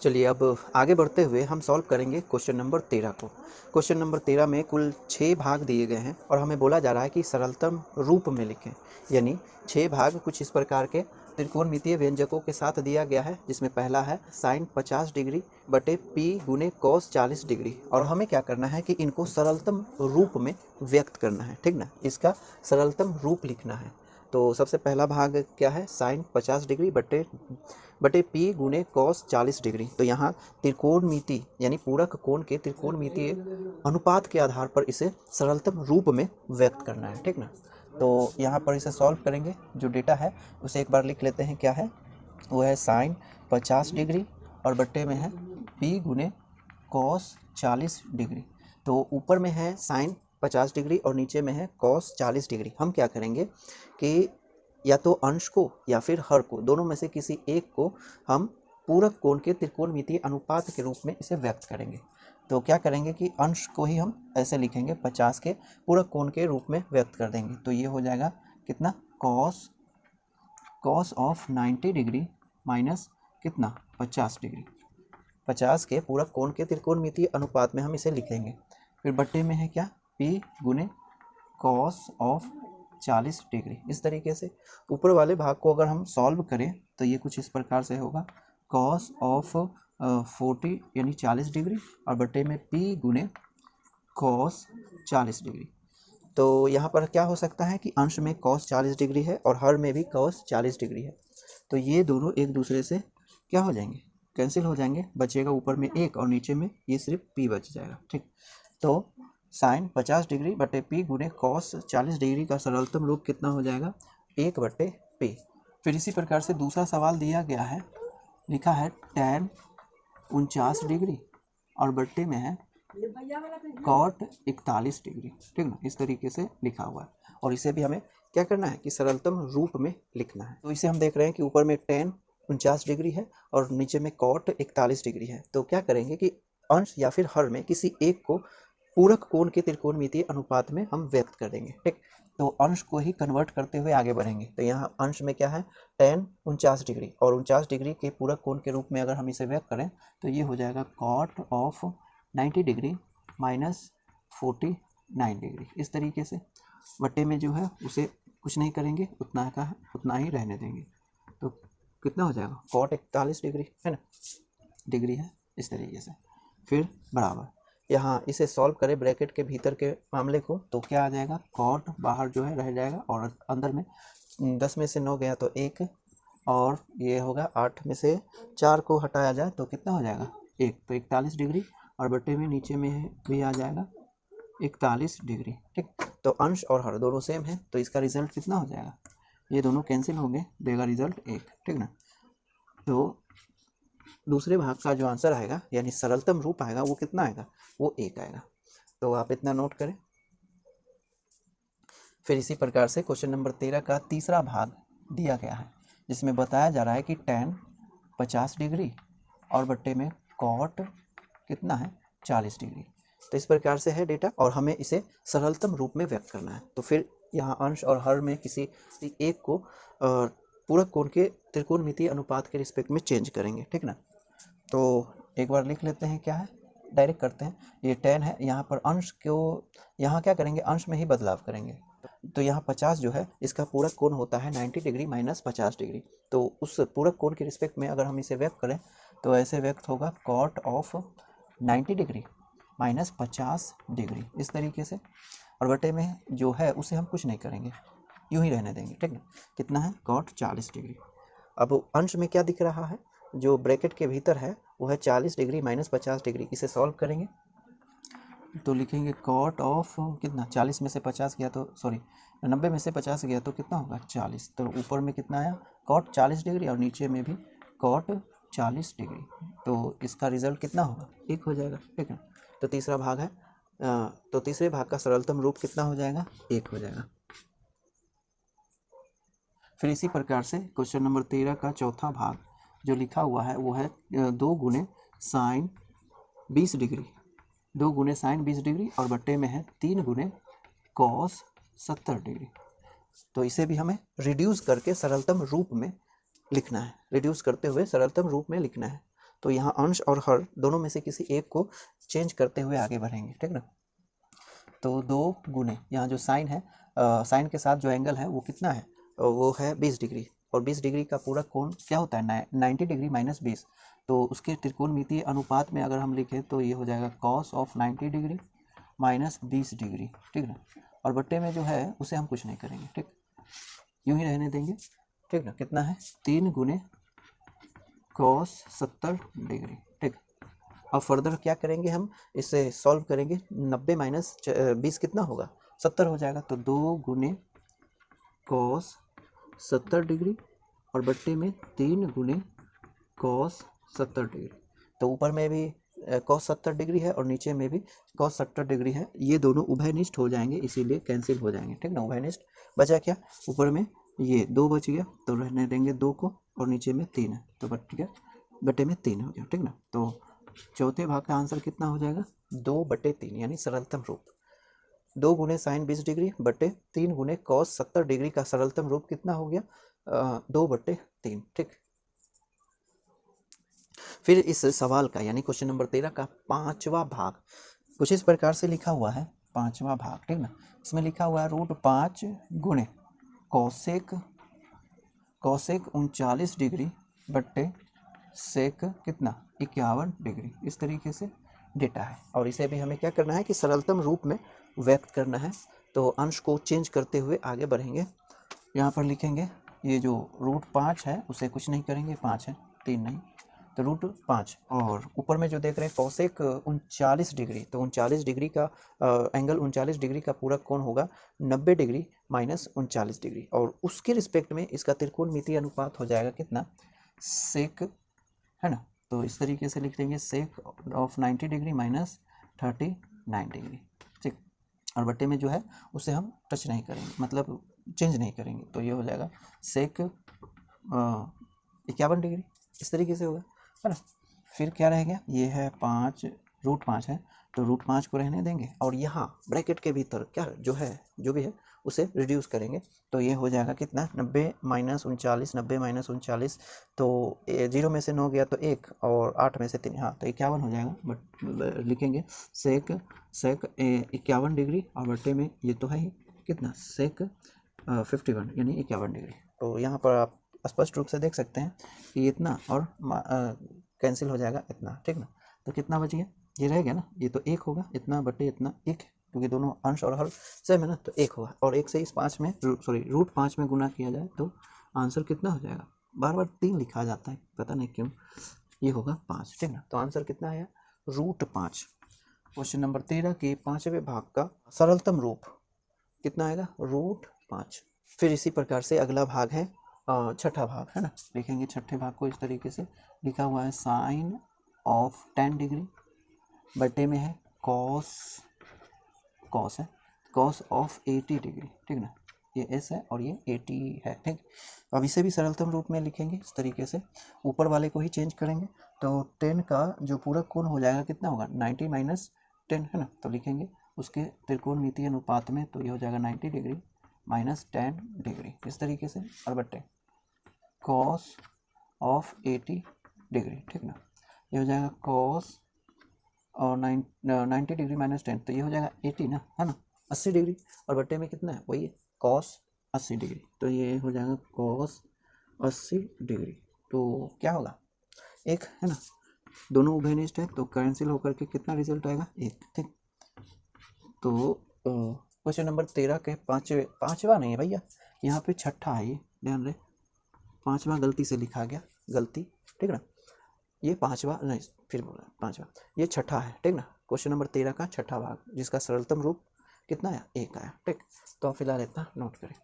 चलिए अब आगे बढ़ते हुए हम सॉल्व करेंगे क्वेश्चन नंबर 13 को। क्वेश्चन नंबर 13 में कुल 6 भाग दिए गए हैं और हमें बोला जा रहा है कि सरलतम रूप में लिखें, यानी 6 भाग कुछ इस प्रकार के त्रिकोणमितीय व्यंजकों के साथ दिया गया है, जिसमें पहला है साइन 50 डिग्री बटे पी गुने कॉस 40 डिग्री। और हमें क्या करना है कि इनको सरलतम रूप में व्यक्त करना है, ठीक ना, इसका सरलतम रूप लिखना है। तो सबसे पहला भाग क्या है, साइन 50 डिग्री बटे पी गुने कॉस 40 डिग्री। तो यहाँ त्रिकोणमिति यानी पूरक कोण के त्रिकोणमितीय अनुपात के आधार पर इसे सरलतम रूप में व्यक्त करना है, ठीक ना। तो यहाँ पर इसे सॉल्व करेंगे, जो डेटा है उसे एक बार लिख लेते हैं। क्या है, वो है साइन 50 डिग्री और बट्टे में है पी गुने कॉस 40 डिग्री। तो ऊपर में है साइन 50 डिग्री और नीचे में है कॉस 40 डिग्री। हम क्या करेंगे कि या तो अंश को या फिर हर को, दोनों में से किसी एक को हम पूरक कोण के त्रिकोणमितीय अनुपात के रूप में इसे व्यक्त करेंगे। तो क्या करेंगे कि अंश को ही हम ऐसे लिखेंगे, 50 के पूरक कोण के रूप में व्यक्त कर देंगे। तो ये हो जाएगा कितना, कॉस ऑफ 90 डिग्री माइनस कितना 50 डिग्री। 50 के पूरक कोण के त्रिकोणमितीय अनुपात में हम इसे लिखेंगे। फिर बट्टे में है क्या, पी गुने कॉस ऑफ 40 डिग्री। इस तरीके से ऊपर वाले भाग को अगर हम सॉल्व करें तो ये कुछ इस प्रकार से होगा, कॉस ऑफ 40 यानी 40 डिग्री और बटे में पी गुने कॉस 40 डिग्री। तो यहाँ पर क्या हो सकता है कि अंश में कॉस 40 डिग्री है और हर में भी कॉस 40 डिग्री है। तो ये दोनों एक दूसरे से क्या हो जाएंगे, कैंसिल हो जाएंगे। बचेगा ऊपर में एक और नीचे में ये सिर्फ पी बच जाएगा, ठीक। तो साइन 50 डिग्री बटे पी गुने कॉस 40 डिग्री का सरलतम रूप कितना हो जाएगा, 1 बटे पी। फिर इसी प्रकार से दूसरा सवाल दिया गया है, लिखा है tan 49 डिग्री और बट्टे में है कॉट 41 डिग्री, ठीक ना। इस तरीके से लिखा हुआ है और इसे भी हमें क्या करना है कि सरलतम रूप में लिखना है। तो इसे हम देख रहे हैं कि ऊपर में tan 49 डिग्री है और नीचे में कॉट 41 डिग्री है। तो क्या करेंगे कि अंश या फिर हर में किसी एक को पूरक कोण के त्रिकोणमितीय अनुपात में हम व्यक्त कर देंगे, ठीक। तो अंश को ही कन्वर्ट करते हुए आगे बढ़ेंगे। तो यहाँ अंश में क्या है, tan 49 डिग्री और 49 डिग्री के पूरक कोण के रूप में अगर हम इसे व्यक्त करें तो ये हो जाएगा cot of 90 degree minus 49 degree. इस तरीके से बट्टे में जो है उसे कुछ नहीं करेंगे, उतना का है उतना ही रहने देंगे। तो कितना हो जाएगा, कॉट 41 डिग्री है ना, डिग्री है इस तरीके से। फिर बराबर यहाँ इसे सॉल्व करें ब्रैकेट के भीतर के मामले को, तो क्या आ जाएगा, कॉट बाहर जो है रह जाएगा और अंदर में 10 में से 9 गया तो 1 और ये होगा 8 में से 4 को हटाया जाए तो कितना हो जाएगा 1। तो 41 डिग्री और बट्टे में नीचे में भी आ जाएगा 41 डिग्री, ठीक। तो अंश और हर दोनों सेम है तो इसका रिजल्ट कितना हो जाएगा, ये दोनों कैंसिल होंगे, देगा रिजल्ट 1, ठीक ना। तो दूसरे भाग का जो आंसर आएगा यानी सरलतम रूप आएगा वो कितना आएगा, वो 1 आएगा। तो आप इतना नोट करें। फिर इसी प्रकार से क्वेश्चन नंबर 13 का तीसरा भाग दिया गया है, जिसमें बताया जा रहा है कि tan 50 डिग्री और बट्टे में कॉट कितना है 40 डिग्री। तो इस प्रकार से है डेटा और हमें इसे सरलतम रूप में व्यक्त करना है। तो फिर यहाँ अंश और हर में किसी एक को पूरक कोण के त्रिकोणमितीय अनुपात के रिस्पेक्ट में चेंज करेंगे, ठीक ना। तो एक बार लिख लेते हैं, क्या है, डायरेक्ट करते हैं। ये tan है, यहाँ पर अंश को यहाँ क्या करेंगे, अंश में ही बदलाव करेंगे। तो यहाँ 50 जो है इसका पूरक कोण होता है 90 डिग्री माइनस 50 डिग्री। तो उस पूरक कोण के रिस्पेक्ट में अगर हम इसे व्यक्त करें तो ऐसे व्यक्त होगा cot of 90 degree minus 50 degree, इस तरीके से। और बटे में जो है उसे हम कुछ नहीं करेंगे, यूँ ही रहने देंगे, ठीक है। कितना है, कॉट 40 डिग्री। अब अंश में क्या दिख रहा है, जो ब्रैकेट के भीतर है वो है 40 डिग्री माइनस 50 डिग्री। इसे सॉल्व करेंगे तो लिखेंगे कॉट ऑफ कितना, 40 में से 50 गया तो सॉरी 90 में से 50 गया तो कितना होगा 40। तो ऊपर में कितना आया, कॉट 40 डिग्री और नीचे में भी कॉट 40 डिग्री। तो इसका रिजल्ट कितना होगा, 1 हो जाएगा, ठीक है। तो तीसरा भाग है, तो तीसरे भाग का सरलतम रूप कितना हो जाएगा, 1 हो जाएगा। फिर इसी प्रकार से क्वेश्चन नंबर 13 का चौथा भाग जो लिखा हुआ है वो है 2 गुने साइन 20 डिग्री, 2 गुने साइन 20 डिग्री और बट्टे में है 3 गुने कॉस 70 डिग्री। तो इसे भी हमें रिड्यूस करके सरलतम रूप में लिखना है, रिड्यूस करते हुए सरलतम रूप में लिखना है। तो यहाँ अंश और हर दोनों में से किसी एक को चेंज करते हुए आगे बढ़ेंगे, ठीक ना। तो 2 गुने यहाँ जो साइन है, साइन के साथ जो एंगल है वो कितना है, वो है 20 डिग्री, और 20 डिग्री का पूरा कोण क्या होता है 90 डिग्री माइनस 20, तो उसके त्रिकोणमितीय अनुपात में अगर हम लिखें तो ये हो जाएगा cos of 90 degree minus 20 degree, ठीक ना। और बट्टे में जो है उसे हम कुछ नहीं करेंगे, ठीक, यूं ही रहने देंगे, ठीक ना। कितना है 3 गुने कॉस 70 डिग्री, ठीक। अब फर्दर क्या करेंगे, हम इसे सॉल्व करेंगे, 90 माइनस 20 कितना होगा 70 हो जाएगा, तो 2 गुने कॉस 70 डिग्री और बट्टे में 3 गुने कॉस 70 डिग्री। तो ऊपर में भी कॉस 70 डिग्री है और नीचे में भी कॉस 70 डिग्री है, ये दोनों उभयनिष्ठ हो जाएंगे, इसीलिए कैंसिल हो जाएंगे, ठीक ना। उभयनिष्ठ बचा क्या, ऊपर में ये 2 बच गया तो रहने देंगे 2 को, और नीचे में 3 है तो बटे में 3 हो गया, ठीक ना। तो चौथे भाग का आंसर कितना हो जाएगा 2/3, यानी सरलतम रूप 2 गुने साइन 20 डिग्री बटे 3 गुने कॉस 70 डिग्री का सरलतम रूप कितना हो गया 2/3, ठीक। फिर इस सवाल का यानी क्वेश्चन नंबर 13 का 5वां भाग कुछ इस प्रकार से लिखा हुआ है, 5वां भाग, ठीक ना। इसमें लिखा हुआ है √5 गुणे कौसेक 39 डिग्री बट्टे सेक कितना 51 डिग्री, इस तरीके से डेटा है। और इसे भी हमें क्या करना है कि सरलतम रूप में व्यक्त करना है, तो अंश को चेंज करते हुए आगे बढ़ेंगे। यहाँ पर लिखेंगे ये जो √5 है उसे कुछ नहीं करेंगे, 5 है 3 नहीं, तो √5, और ऊपर में जो देख रहे हैं कौसेक 39 डिग्री, तो 39 डिग्री का एंगल 39 डिग्री का पूरा कोण होगा 90 डिग्री माइनस 39 डिग्री, और उसके रिस्पेक्ट में इसका त्रिकोणमितीय अनुपात हो जाएगा कितना सेक, है ना। तो इस तरीके से लिख देंगे sake of 90 degree minus 39 degree, ठीक। और बट्टे में जो है उसे हम टच नहीं करेंगे, मतलब चेंज नहीं करेंगे, तो ये हो जाएगा सेक 51 डिग्री, इस तरीके से होगा, है ना। फिर क्या रह गया, ये है 5 √5 है, तो √5 को रहने देंगे, और यहाँ ब्रैकेट के भीतर क्या जो है जो भी है उसे रिड्यूस करेंगे, तो ये हो जाएगा कितना 90 माइनस 39, 90 माइनस 39, तो 0 में से 9 गया तो 1, और 8 में से 3, हाँ तो 51 हो जाएगा। बट लिखेंगे सेक 51 डिग्री, और बट्टे में ये तो है ही कितना सेक 51 यानी 51 डिग्री। तो यहाँ पर आप स्पष्ट रूप से देख सकते हैं कि इतना और कैंसिल हो जाएगा इतना, ठीक ना। तो कितना बच गया, ये रह गया ना, ये तो 1 होगा, इतना बटे इतना 1, क्योंकि दोनों अंश और हर सेम है ना, तो 1 होगा, और 1 से इस 5 में √5 में गुना किया जाए तो आंसर कितना हो जाएगा, बार बार 3 लिखा जाता है पता नहीं क्यों, ये होगा 5, ठीक ना। तो आंसर कितना आया √5। क्वेश्चन नंबर 13 के 5वें भाग का सरलतम रूप कितना आएगा √5। फिर इसी प्रकार से अगला भाग है छठा भाग, है ना। लिखेंगे छठे भाग को इस तरीके से, लिखा हुआ है साइन ऑफ 10 डिग्री बटे में है कॉस है कॉस ऑफ 80 डिग्री, ठीक ना। ये एस है और ये 80 है, ठीक। अब इसे भी सरलतम रूप में लिखेंगे इस तरीके से, ऊपर वाले को ही चेंज करेंगे, तो 10 का जो पूरा कोण हो जाएगा कितना होगा 90 माइनस 10, है ना। तो लिखेंगे उसके त्रिकोणमितीय अनुपात में, तो ये हो जाएगा 90 डिग्री माइनस 10 डिग्री, इस तरीके से, और बट्टे कॉस ऑफ 80 डिग्री, ठीक ना। ये हो जाएगा कॉस और 90 डिग्री माइनस 10, तो ये हो जाएगा 80 ना, है ना 80 डिग्री, और बट्टे में कितना है वही कॉस 80 डिग्री, तो ये हो जाएगा कॉस 80 डिग्री। तो क्या होगा 1, है ना, दोनों उभयनिष्ठ है तो कैंसिल होकर के कितना रिजल्ट आएगा 1, ठीक। तो क्वेश्चन नंबर 13 के पाँचवा नहीं है भैया, यहाँ पे छठा है, ये ध्यान रहे, 5वां गलती से लिखा गया, गलती, ठीक ना। ये 5वां नहीं, फिर बोला 5वां, ये छठा है, ठीक ना। क्वेश्चन नंबर 13 का छठा भाग, जिसका सरलतम रूप कितना आया 1 आया, ठीक। तो फिलहाल इतना नोट करें।